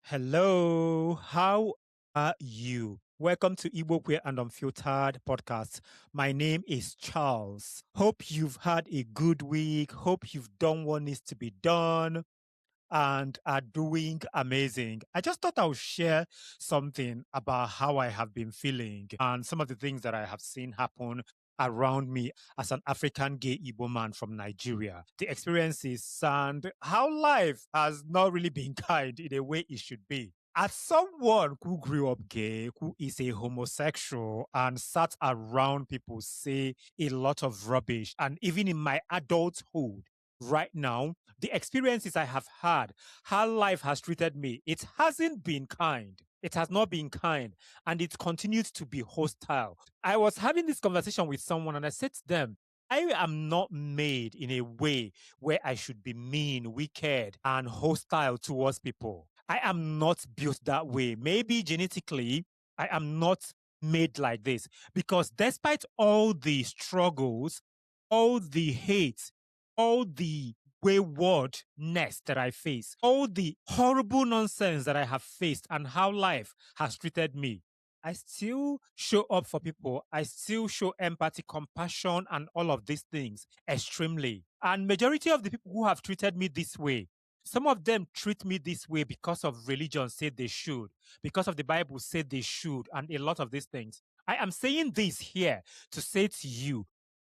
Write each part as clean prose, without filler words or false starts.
Hello, how are you? Welcome to Igbo Queer and Unfiltered podcast. My name is Charles. Hope you've had a good week. Hope you've done what needs to be done and are doing amazing. I just thought I would share something about how I have been feeling and some of the things that I have seen happen around me as an African gay Igbo man from Nigeria. The experiences and how life has not really been kind in a way it should be. As someone who grew up gay, who is a homosexual, and sat around people say a lot of rubbish, and even in my adulthood, right now, the experiences I have had, how life has treated me, it hasn't been kind. It has not been kind, and it continues to be hostile. I was having this conversation with someone, and I said to them, I am not made in a way where I should be mean, wicked, and hostile towards people. I am not built that way. Maybe genetically, I am not made like this because despite all the struggles, all the hate, all the waywardness that I face, all the horrible nonsense that I have faced, and how life has treated me, I still show up for people. I still show empathy, compassion, and all of these things extremely. And majority of the people who have treated me this way, some of them treat me this way because of religion said they should, because of the Bible said they should, and a lot of these things. I am saying this here to say to you,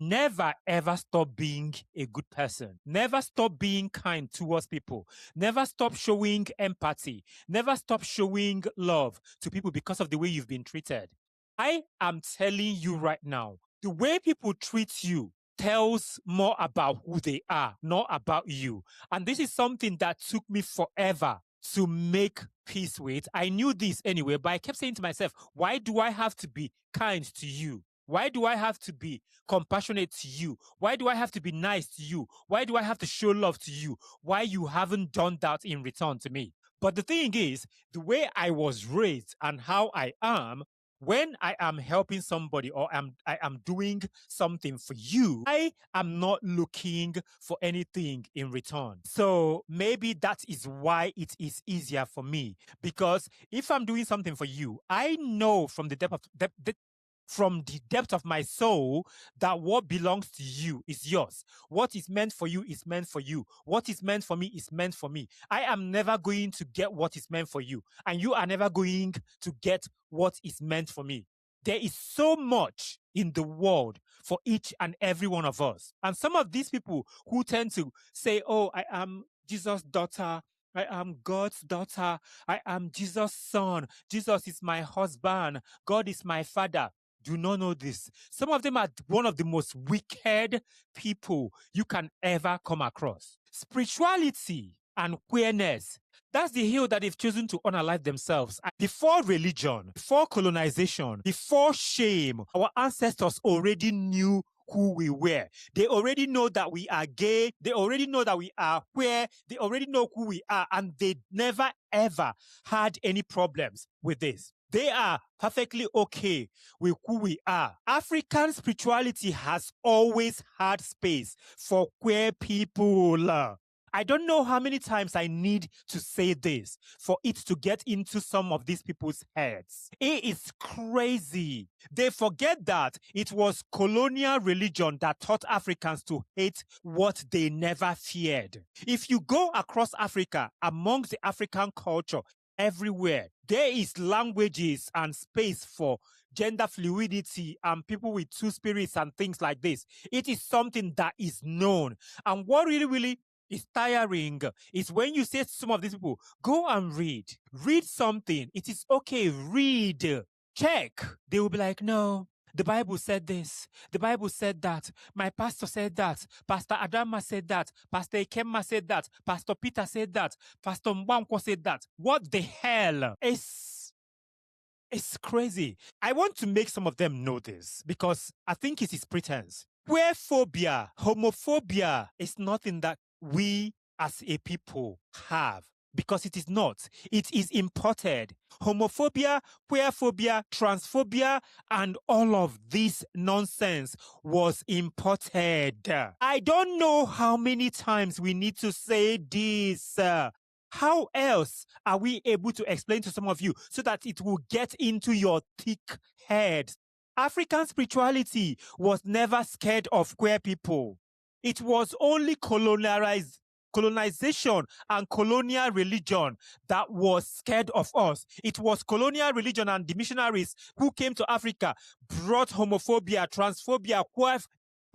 never ever stop being a good person. Never stop being kind towards people. Never stop showing empathy. Never stop showing love to people because of the way you've been treated. I am telling you right now, the way people treat you tells more about who they are, not about you. And this is something that took me forever to make peace with. I knew this anyway, but I kept saying to myself, why do I have to be kind to you? Why do I have to be compassionate to you? Why do I have to be nice to you? Why do I have to show love to you? Why you haven't done that in return to me? But the thing is, the way I was raised and how I am, when I am helping somebody or I am doing something for you, I am not looking for anything in return. So maybe that is why it is easier for me. Because if I'm doing something for you, I know from the depth of my soul that what belongs to you is yours. What is meant for you is meant for you. What is meant for me is meant for me. I am never going to get what is meant for you, and you are never going to get what is meant for me. There is so much in the world for each and every one of us. And some of these people who tend to say, oh, I am Jesus' daughter, I am God's daughter, I am Jesus' son, Jesus is my husband, God is my father, do not know this. Some of them are one of the most wicked people you can ever come across. Spirituality and queerness, that's the hill that they've chosen to unalive themselves. Before religion, before colonization, before shame, our ancestors already knew who we were. They already know that we are gay. They already know that we are queer. They already know who we are. And they never, ever had any problems with this. They are perfectly okay with who we are. African spirituality has always had space for queer people. I don't know how many times I need to say this for it to get into some of these people's heads. It is crazy. They forget that it was colonial religion that taught Africans to hate what they never feared. If you go across Africa, amongst the African culture, everywhere, there is languages and space for gender fluidity and people with two spirits and things like this. It is something that is known. And what really is tiring is when you say to some of these people, go and read something. It is okay, read, check. They will be like, no, the Bible said this. The Bible said that. My pastor said that. Pastor Adama said that. Pastor Ikemma said that. Pastor Peter said that. Pastor Mbankwo said that. What the hell? It's crazy. I want to make some of them know this because I think it is pretense. Queerphobia, homophobia is nothing that we as a people have. Because it is not. It is imported. Homophobia, queerphobia, transphobia, and all of this nonsense was imported. I don't know how many times we need to say this. How else are we able to explain to some of you so that it will get into your thick head? African spirituality was never scared of queer people. It was only colonization and colonial religion that was scared of us. It was colonial religion and the missionaries who came to Africa, brought homophobia, transphobia,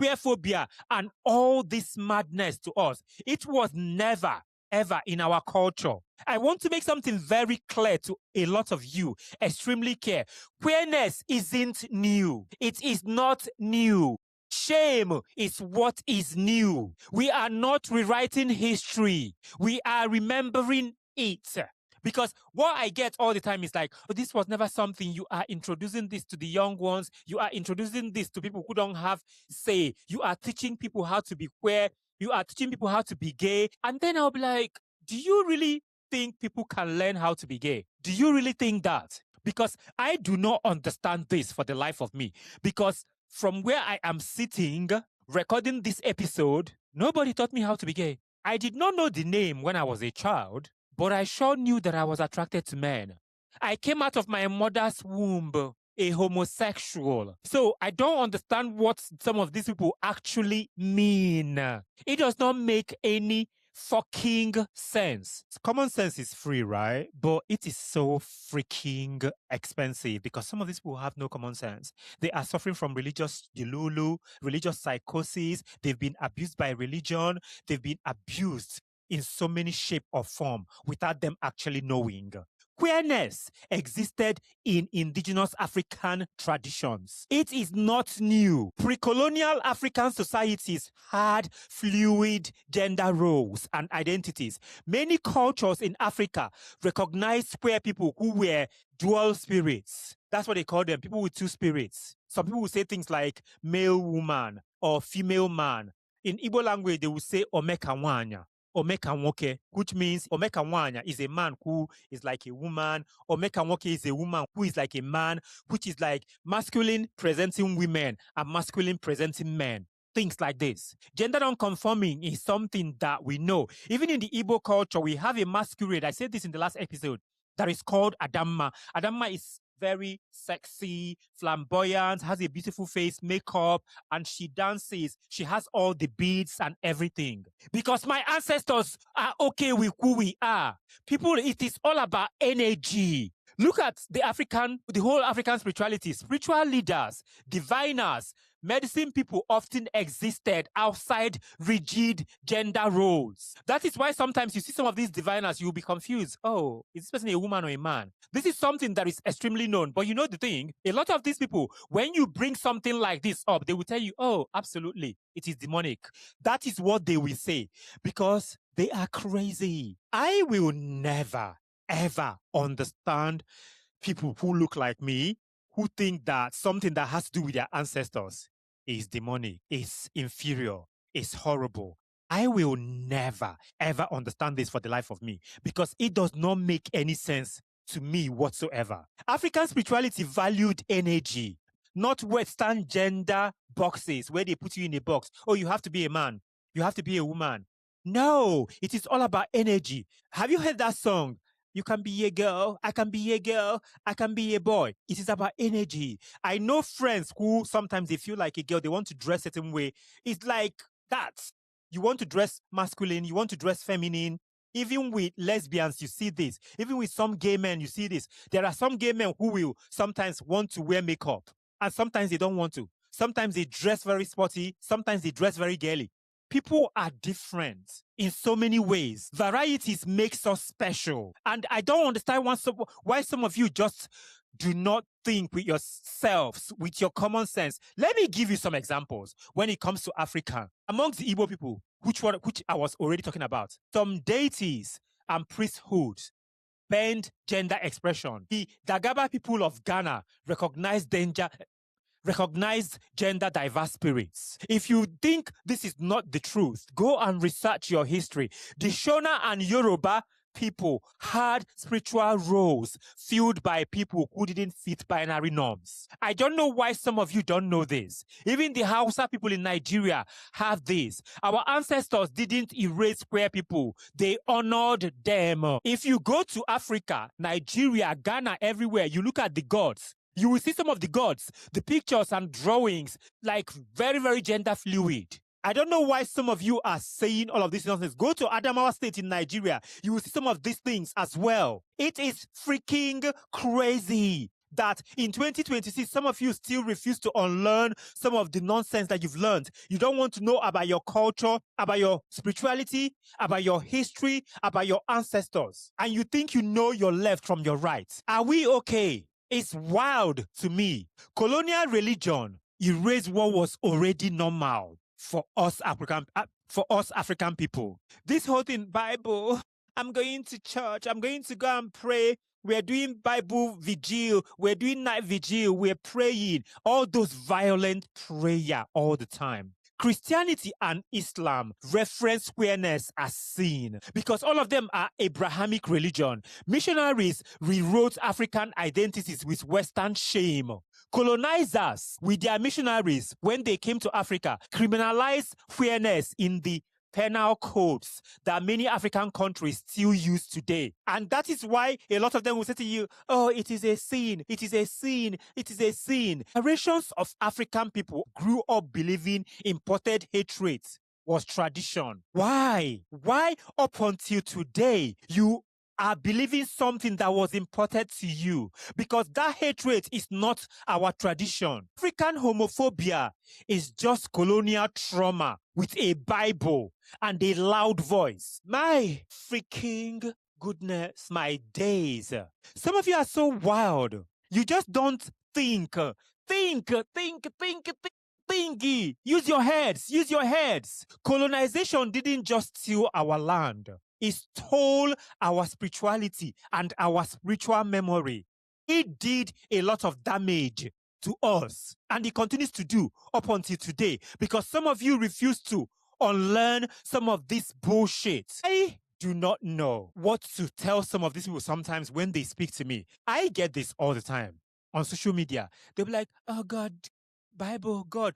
queerphobia, and all this madness to us. It was never ever in our culture. I want to make something very clear to a lot of you, extremely clear. Queerness isn't new. It is not new. Shame is what is new. We are not rewriting history. We are remembering it. Because what I get all the time is like, oh, this was never something. You are introducing this to the young ones. You are introducing this to people who don't have say. You are teaching people how to be queer. You are teaching people how to be gay. And then I'll be like, do you really think people can learn how to be gay? Do you really think that? Because I do not understand this for the life of me. Because from where I am sitting, recording this episode, nobody taught me how to be gay. I did not know the name when I was a child, but I sure knew that I was attracted to men. I came out of my mother's womb a homosexual. So I don't understand what some of these people actually mean. It does not make any fucking sense. Common sense is free, right? But it is so freaking expensive because some of these people have no common sense. They are suffering from religious delulu, religious psychosis. They've been abused by religion. They've been abused in so many shape or form without them actually knowing. Queerness existed in indigenous African traditions. It is not new. Pre-colonial African societies had fluid gender roles and identities. Many cultures in Africa recognized queer people who were dual spirits. That's what they call them, people with two spirits. Some people will say things like male woman or female man. In Igbo language, they will say omekawanya. Omekanwoke, which means Omekanwanya is a man who is like a woman. Omekanwoke is a woman who is like a man, which is like masculine presenting women and masculine presenting men. Things like this. Gender non-conforming is something that we know. Even in the Igbo culture, we have a masquerade. I said this in the last episode. That is called Adamma. Adamma is very sexy, flamboyant, has a beautiful face, makeup, and she dances. She has all the beads and everything. Because my ancestors are okay with who we are. People, it is all about energy. Look at the whole African spirituality. Spiritual leaders, diviners, medicine people often existed outside rigid gender roles. That is why sometimes you see some of these diviners, you'll be confused. Oh, is this person a woman or a man? This is something that is extremely known. But you know the thing, a lot of these people, when you bring something like this up, they will tell you, oh, absolutely, it is demonic. That is what they will say because they are crazy. I will never, ever understand people who look like me, who think that something that has to do with their ancestors is demonic, is inferior, is horrible. I will never, ever understand this for the life of me because it does not make any sense to me whatsoever. African spirituality valued energy, not Western gender boxes where they put you in a box. Oh, you have to be a man. You have to be a woman. No, it is all about energy. Have you heard that song? You can be a girl, I can be a girl, I can be a boy. It is about energy. I know friends who sometimes they feel like a girl, they want to dress a certain way. It's like that. You want to dress masculine, you want to dress feminine. Even with lesbians, you see this. Even with some gay men, you see this. There are some gay men who will sometimes want to wear makeup, and sometimes they don't want to. Sometimes they dress very sporty, sometimes they dress very girly. People are different in so many ways. Varieties makes us special. And I don't understand why some of you just do not think with yourselves, with your common sense. Let me give you some examples when it comes to Africa. Amongst the Igbo people, which I was already talking about, some deities and priesthoods bend gender expression. The Dagaba people of Ghana recognized gender diverse spirits. If you think this is not the truth, go and research your history. The Shona and Yoruba people had spiritual roles filled by people who didn't fit binary norms. I don't know why some of you don't know this. Even the Hausa people in Nigeria have this. Our ancestors didn't erase queer people. They honored them. If you go to Africa, Nigeria, Ghana, everywhere, you look at the gods, you will see some of the gods, the pictures and drawings, like very, very gender fluid. I don't know why some of you are saying all of this nonsense. Go to Adamawa State in Nigeria. You will see some of these things as well. It is freaking crazy that in 2026, some of you still refuse to unlearn some of the nonsense that you've learned. You don't want to know about your culture, about your spirituality, about your history, about your ancestors. And you think you know your left from your right. Are we okay? It's wild to me. Colonial religion erased what was already normal for us African people. This whole thing, Bible, I'm going to church, I'm going to go and pray. We're doing Bible vigil, we're doing night vigil, we're praying. All those violent prayer all the time. Christianity and Islam reference queerness as sin because all of them are Abrahamic religion. Missionaries rewrote African identities with Western shame. Colonizers, with their missionaries, when they came to Africa, criminalized queerness in the penal codes that many African countries still use today. And that is why a lot of them will say to you, oh, it is a sin, it is a sin, it is a sin. Generations of African people grew up believing imported hatred was tradition. Why? Why up until today you are believing something that was imported to you? Because that hatred is not our tradition. African homophobia is just colonial trauma with a Bible and a loud voice. My freaking goodness, my days. Some of you are so wild. You just don't think. Thingy. Use your heads. Use your heads. Colonization didn't just steal our land. It stole our spirituality and our spiritual memory. It did a lot of damage to us, and it continues to do up until today because some of you refuse to unlearn some of this bullshit. I do not know what to tell some of these people sometimes when they speak to me. I get this all the time on social media. They'll be like, oh God, Bible, God.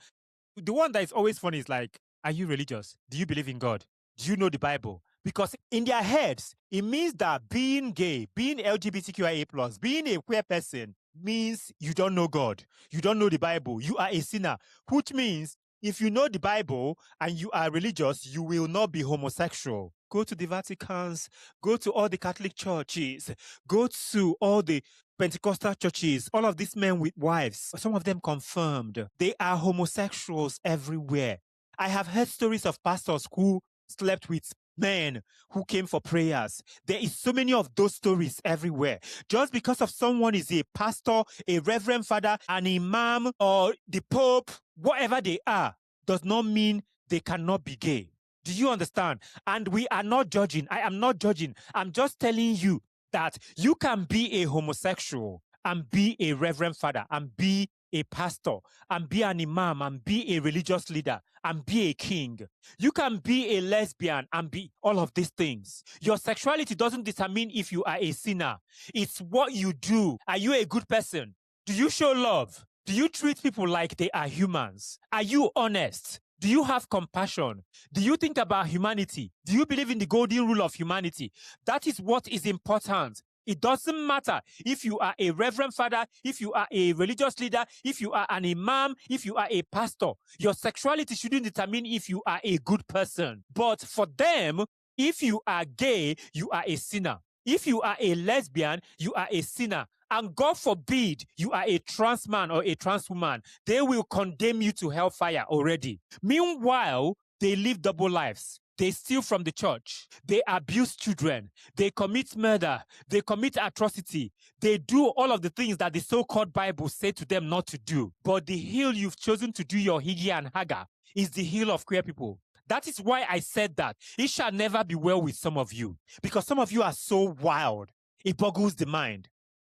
The one that is always funny is like, are you religious? Do you believe in God? Do you know the Bible? Because in their heads, it means that being gay, being LGBTQIA+, being a queer person means you don't know God. You don't know the Bible. You are a sinner, which means if you know the Bible and you are religious, you will not be homosexual. Go to the Vaticans, go to all the Catholic churches, go to all the Pentecostal churches, all of these men with wives, some of them confirmed. They are homosexuals everywhere. I have heard stories of pastors who slept with men who came for prayers. There is so many of those stories everywhere. Just because of someone is a pastor, a reverend father, an imam, or the pope, whatever they are, does not mean they cannot be gay. Do you understand? And we are not judging. I am not judging. I'm just telling you that you can be a homosexual and be a reverend father and be a pastor and be an imam and be a religious leader and be a king. You can be a lesbian and be all of these things. Your sexuality doesn't determine if you are a sinner. It's what you do. Are you a good person? Do you show love? Do you treat people like they are humans? Are you honest? Do you have compassion? Do you think about humanity? Do you believe in the golden rule of humanity? That is what is important. It doesn't matter if you are a reverend father, if you are a religious leader, if you are an imam, if you are a pastor. Your sexuality shouldn't determine if you are a good person. But for them, if you are gay, you are a sinner. If you are a lesbian, you are a sinner. And God forbid you are a trans man or a trans woman, they will condemn you to hellfire already. Meanwhile, they live double lives. They steal from the church. They abuse children. They commit murder. They commit atrocity. They do all of the things that the so-called Bible say to them not to do. But the hill you've chosen to do your higi and haga is the hill of queer people. That is why I said that. It shall never be well with some of you. Because some of you are so wild. It boggles the mind.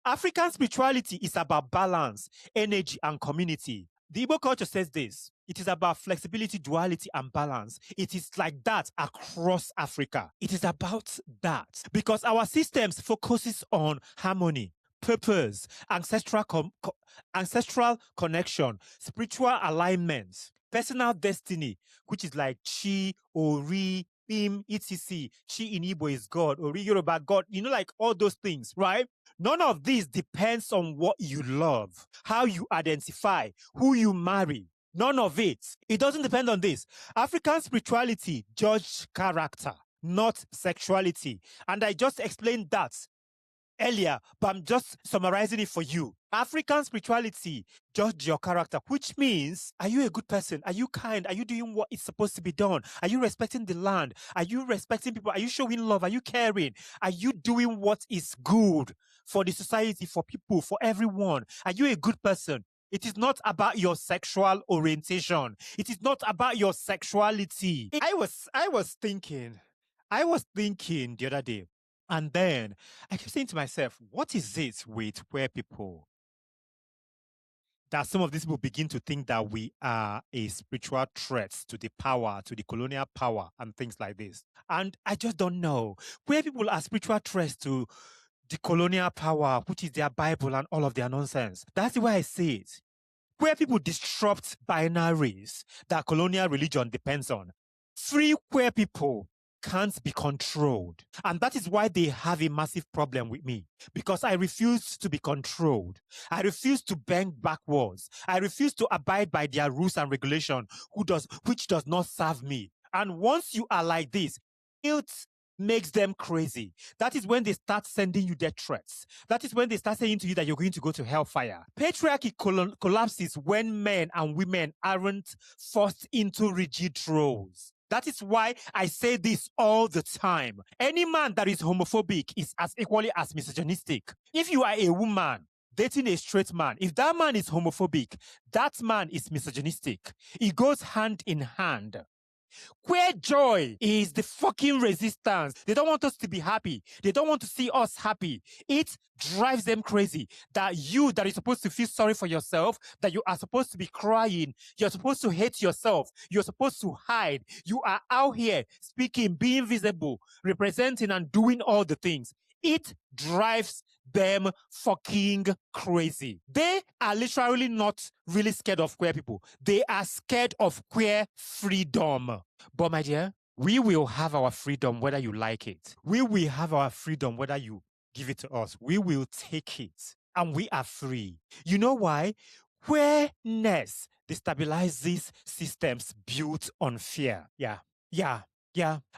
African spirituality is about balance, energy, and community. The Igbo culture says this. It is about flexibility, duality, and balance. It is like that across Africa. It is about that because our systems focuses on harmony, purpose, ancestral connection, spiritual alignment, personal destiny, which is like chi, ori, Im, etc. Chi in Igbo is God, ori Yoruba God, like all those things, right? None of this depends on what you love, how you identify, who you marry. None of it. It doesn't depend on this. African spirituality judge character, not sexuality. And I just explained that earlier, but I'm just summarizing it for you. African spirituality judge your character, which means, are you a good person? Are you kind? Are you doing what is supposed to be done? Are you respecting the land? Are you respecting people? Are you showing love? Are you caring? Are you doing what is good for the society, for people, for everyone? Are you a good person? It is not about your sexual orientation. It is not about your sexuality. I was thinking the other day, and then I kept saying to myself, what is it with queer people that some of these people begin to think that we are a spiritual threat to the power, to the colonial power, and things like this? And I just don't know. Queer people are spiritual threats to the colonial power, which is their Bible and all of their nonsense. That's the way I see it. Queer people disrupt binaries that colonial religion depends on. Free queer people can't be controlled. And that is why they have a massive problem with me. Because I refuse to be controlled. I refuse to bend backwards. I refuse to abide by their rules and regulation, which does not serve me. And once you are like this, guilt makes them crazy. That is when they start sending you death threats. That is when they start saying to you that you're going to go to hellfire. Patriarchy collapses when men and women aren't forced into rigid roles. That is why I say this all the time. Any man that is homophobic is as equally as misogynistic. If you are a woman dating a straight man, if that man is homophobic, that man is misogynistic. It goes hand in hand. Queer joy is the fucking resistance. They don't want us to be happy. They don't want to see us happy. It drives them crazy that you that is supposed to feel sorry for yourself, that you are supposed to be crying, you're supposed to hate yourself, you're supposed to hide. You are out here speaking, being visible, representing and doing all the things. It drives them fucking crazy. They are literally not really scared of queer people. They are scared of queer freedom. But my dear, we will have our freedom whether you like it. We will have our freedom whether you give it to us. We will take it. And we are free. You know why? Queerness destabilizes systems built on fear. Yeah.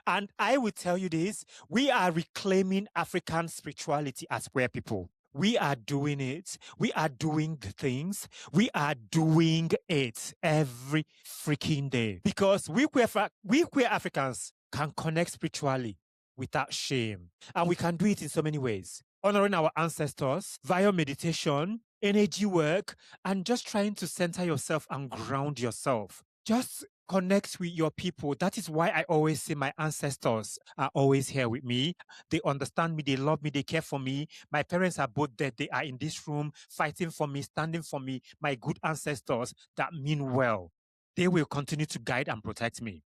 And I will tell you this, we are reclaiming African spirituality as queer people. We are doing it. We are doing the things. We are doing it every freaking day. Because we queer Africans can connect spiritually without shame. And we can do it in so many ways. Honoring our ancestors via meditation, energy work, and just trying to center yourself and ground yourself. Just connect with your people. That is why I always say my ancestors are always here with me. They understand me, they love me, they care for me. My parents are both dead. They are in this room fighting for me, standing for me. My good ancestors that mean well. They will continue to guide and protect me.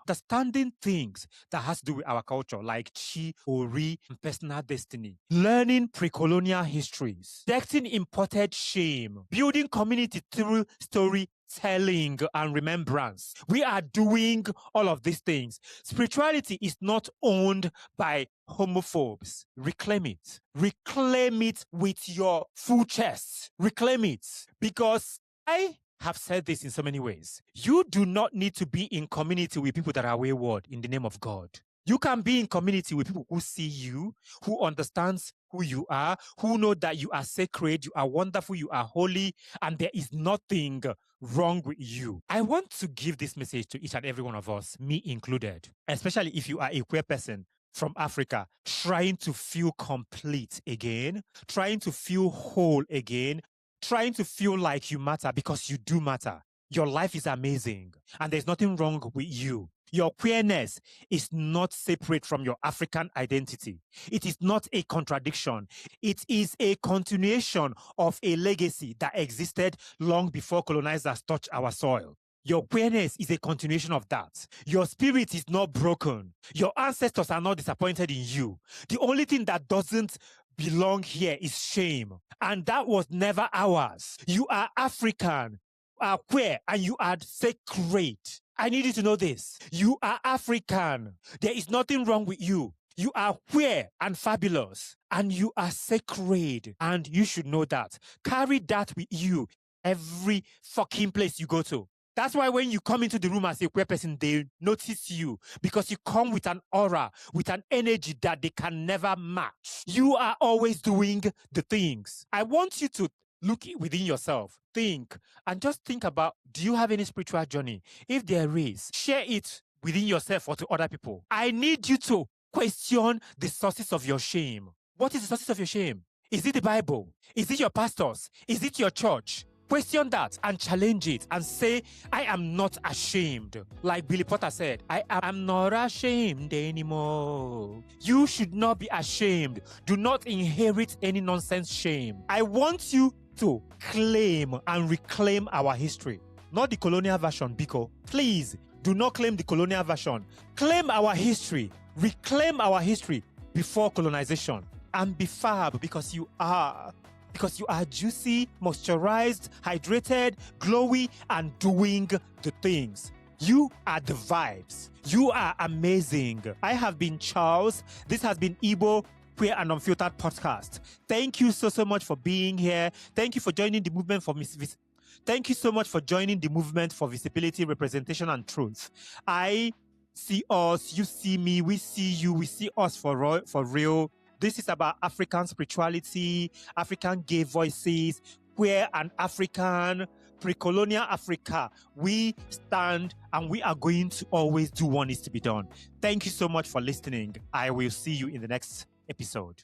Understanding things that has to do with our culture, like chi, ori, and personal destiny. Learning pre-colonial histories. Detecting imported shame. Building community through storytelling and remembrance. We are doing all of these things. Spirituality is not owned by homophobes. Reclaim it. Reclaim it with your full chest. Reclaim it. Because I have said this in so many ways. You do not need to be in community with people that are wayward in the name of God. You can be in community with people who see you, who understands who you are, who know that you are sacred, you are wonderful, you are holy, and there is nothing wrong with you. I want to give this message to each and every one of us, me included, especially if you are a queer person from Africa, trying to feel complete again, trying to feel whole again, trying to feel like you matter because you do matter. Your life is amazing and there's nothing wrong with you. Your queerness is not separate from your African identity. It is not a contradiction. It is a continuation of a legacy that existed long before colonizers touched our soil. Your queerness is a continuation of that. Your spirit is not broken. Your ancestors are not disappointed in you. The only thing that doesn't belong here is shame. And that was never ours. You are African, are queer, and you are sacred. I need you to know this. You are African. There is nothing wrong with you. You are queer and fabulous, and you are sacred. And you should know that. Carry that with you every fucking place you go to. That's why when you come into the room as a queer person, they notice you because you come with an aura, with an energy that they can never match. You are always doing the things. I want you to look within yourself, think, and just think about, do you have any spiritual journey? If there is, share it within yourself or to other people. I need you to question the sources of your shame. What is the sources of your shame? Is it the Bible? Is it your pastors? Is it your church? Question that and challenge it and say, I am not ashamed. Like Billy Potter said, I am not ashamed anymore. You should not be ashamed. Do not inherit any nonsense shame. I want you to claim and reclaim our history. Not the colonial version, Biko. Please, do not claim the colonial version. Claim our history. Reclaim our history before colonization. And be fab because you are. Because you are juicy, moisturized, hydrated, glowy, and doing the things. You are the vibes. You are amazing. I have been Charles. This has been Igbo Queer and Unfiltered Podcast. Thank you so much for being here. Thank you for joining the movement for Thank you so much for joining the movement for visibility, representation, and truth. I see us, you see me, we see you, we see us for real. This is about African spirituality, African gay voices, queer and African, pre-colonial Africa. We stand and we are going to always do what needs to be done. Thank you so much for listening. I will see you in the next episode.